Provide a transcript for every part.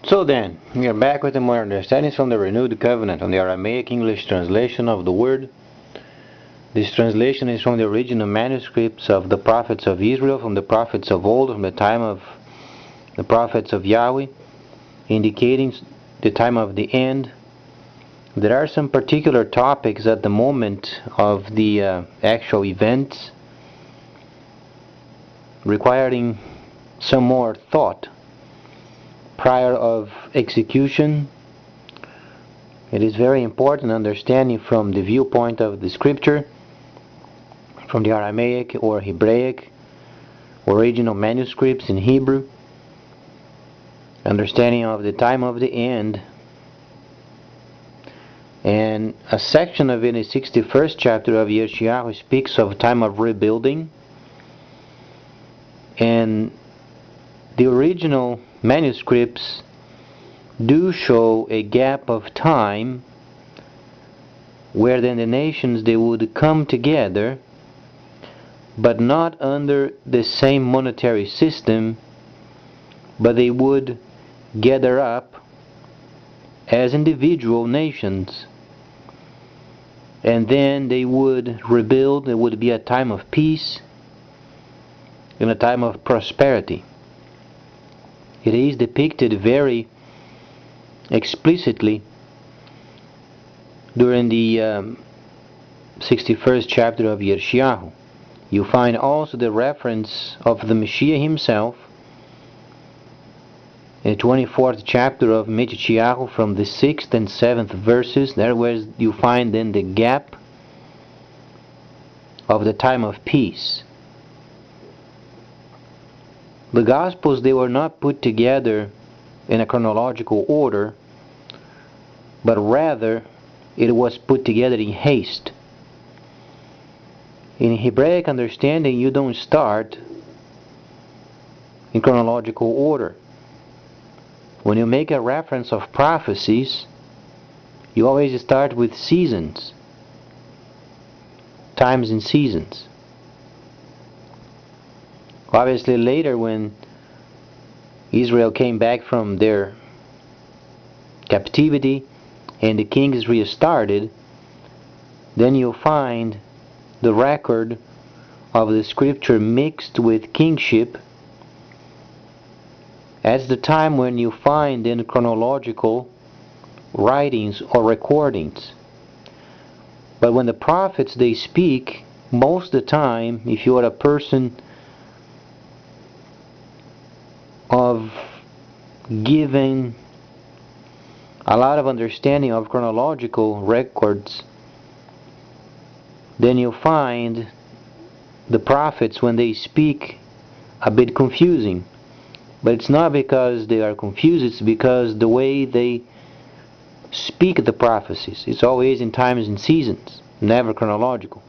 So then, we are back with the more understandings from the Renewed Covenant on the Aramaic English translation of the Word. This translation is from the original manuscripts of the prophets of Israel, from the prophets of old, from the time of the prophets of Yahweh, indicating the time of the end. There are some particular topics at the moment of the actual events requiring some more thought prior of execution. It is very important understanding from the viewpoint of the scripture, from the Aramaic or Hebraic original manuscripts in Hebrew, understanding of the time of the end. And a section of it in the 61st chapter of Yeshayahu speaks of time of rebuilding, and the original manuscripts do show a gap of time where then the nations they would come together, but not under the same monetary system, but they would gather up as individual nations, and then they would rebuild. It would be a time of peace and a time of prosperity. It is depicted very explicitly during the 61st chapter of Yeshayahu. You find also the reference of the Messiah himself in the 24th chapter of Yeshayahu, from the 6th and 7th verses. There where you find then the gap of the time of peace. The Gospels, they were not put together in a chronological order, but rather it was put together in haste. In Hebraic understanding, you don't start in chronological order. When you make a reference of prophecies, you always start with seasons, times and seasons. Obviously later, when Israel came back from their captivity and the kings restarted, then you'll find the record of the scripture mixed with kingship as the time when you find in chronological writings or recordings. But when the prophets they speak, most of the time, if you are a person of giving a lot of understanding of chronological records, then you'll find the prophets, when they speak, a bit confusing. But it's not because they are confused, it's because the way they speak the prophecies, it's always in times and seasons, never chronological.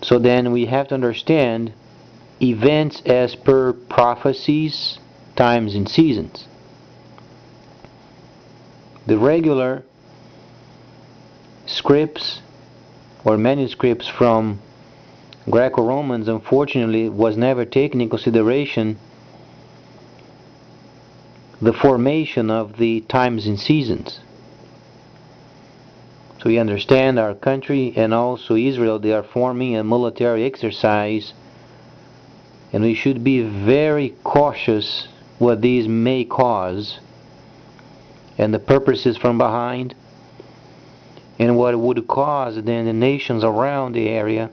So then we have to understand events as per prophecies, times and seasons. The regular scripts or manuscripts from Greco-Romans, unfortunately, was never taken in consideration the formation of the times and seasons. So we understand our country and also Israel, they are forming a military exercise, and we should be very cautious what these may cause and the purposes from behind, and what it would cause then the nations around the area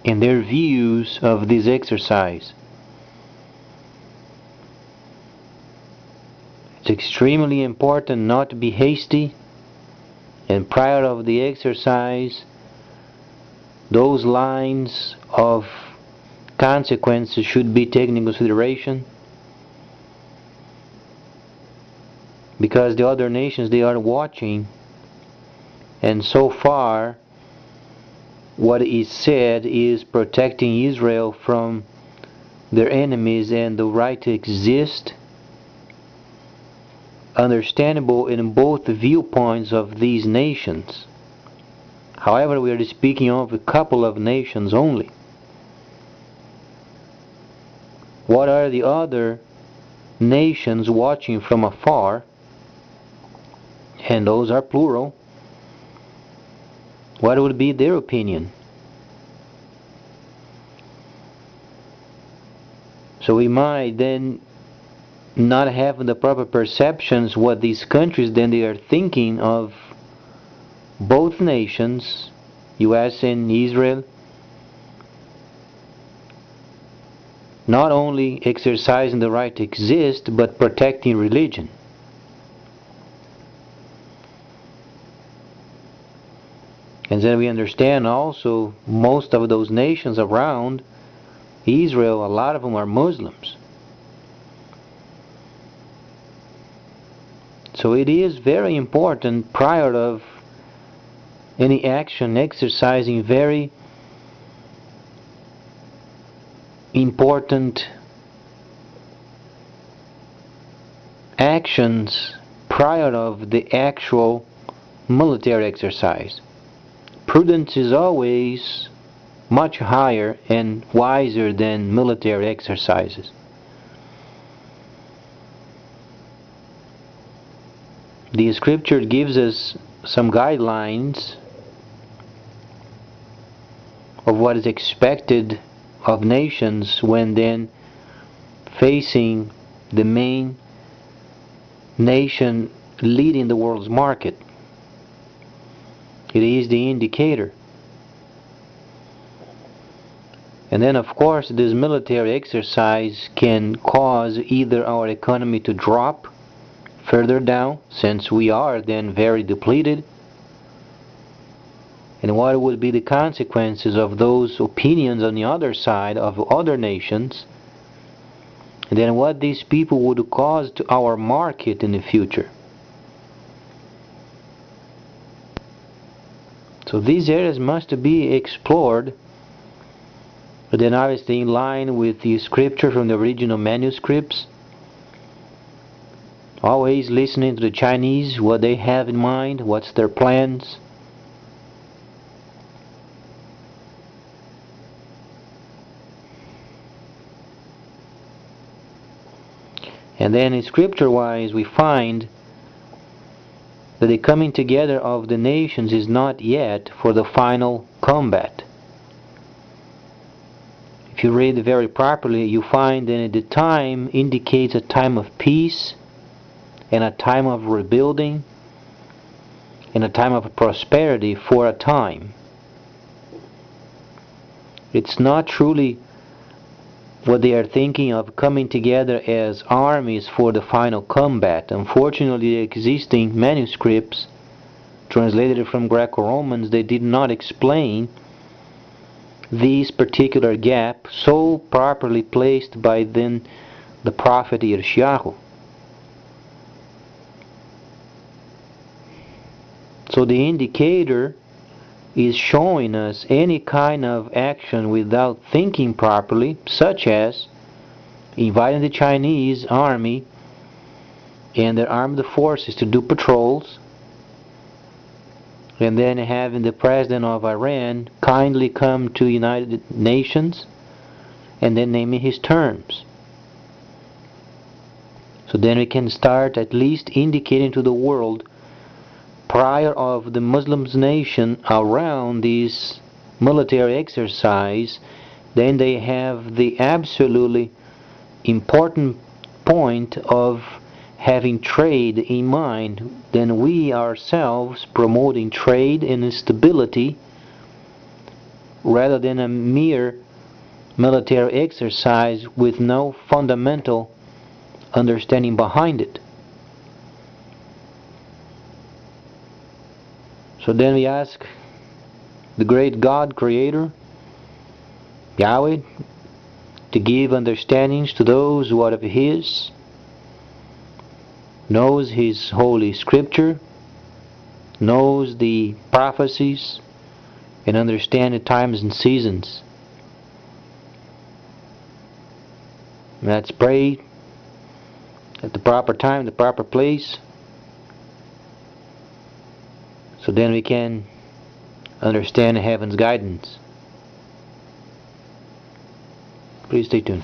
and their views of this exercise. It's extremely important not to be hasty, and prior of the exercise, those lines of consequences should be taken into consideration, because the other nations, they are watching, and so far what is said is protecting Israel from their enemies and the right to exist, understandable in both viewpoints of these nations. However, we are speaking of a couple of nations only. what are the other nations watching from afar, and those are plural, what would be their opinion? So we might then not have the proper perceptions what these countries then they are thinking of both nations, US and Israel, not only exercising the right to exist but protecting religion. And then we understand also most of those nations around Israel, a lot of them are Muslims. So it is very important prior of any action exercising very important actions prior of the actual military exercise. Prudence is always much higher and wiser than military exercises. The scripture gives us some guidelines of what is expected of nations when then facing the main nation leading the world's market. It is the indicator. And then of course this military exercise can cause either our economy to drop further down, since we are then very depleted, and what would be the consequences of those opinions on the other side of other nations, and then what these people would cause to our market in the future. So these areas must be explored, but then obviously in line with the scripture from the original manuscripts, always listening to the Chinese, what they have in mind, what's their plans. And then in scripture-wise we find that the coming together of the nations is not yet for the final combat. If you read it very properly, you find that the time indicates a time of peace and a time of rebuilding and a time of prosperity for a time. It's not truly what they are thinking of coming together as armies for the final combat. Unfortunately, the existing manuscripts translated from Greco-Romans, they did not explain this particular gap so properly placed by then the prophet Yirmiyahu. So the indicator is showing us any kind of action without thinking properly, such as inviting the Chinese army and their armed forces to do patrols, and then having the president of Iran kindly come to United Nations and then naming his terms. So then we can start at least indicating to the world prior of the Muslims nation around this military exercise, then they have the absolutely important point of having trade in mind, then we ourselves promoting trade and stability rather than a mere military exercise with no fundamental understanding behind it. So then we ask the great God Creator, Yahweh, to give understandings to those who are of His, knows His Holy Scripture, knows the prophecies, and understand the times and seasons. Let's pray at the proper time, the proper place, so then we can understand heaven's guidance. Please stay tuned.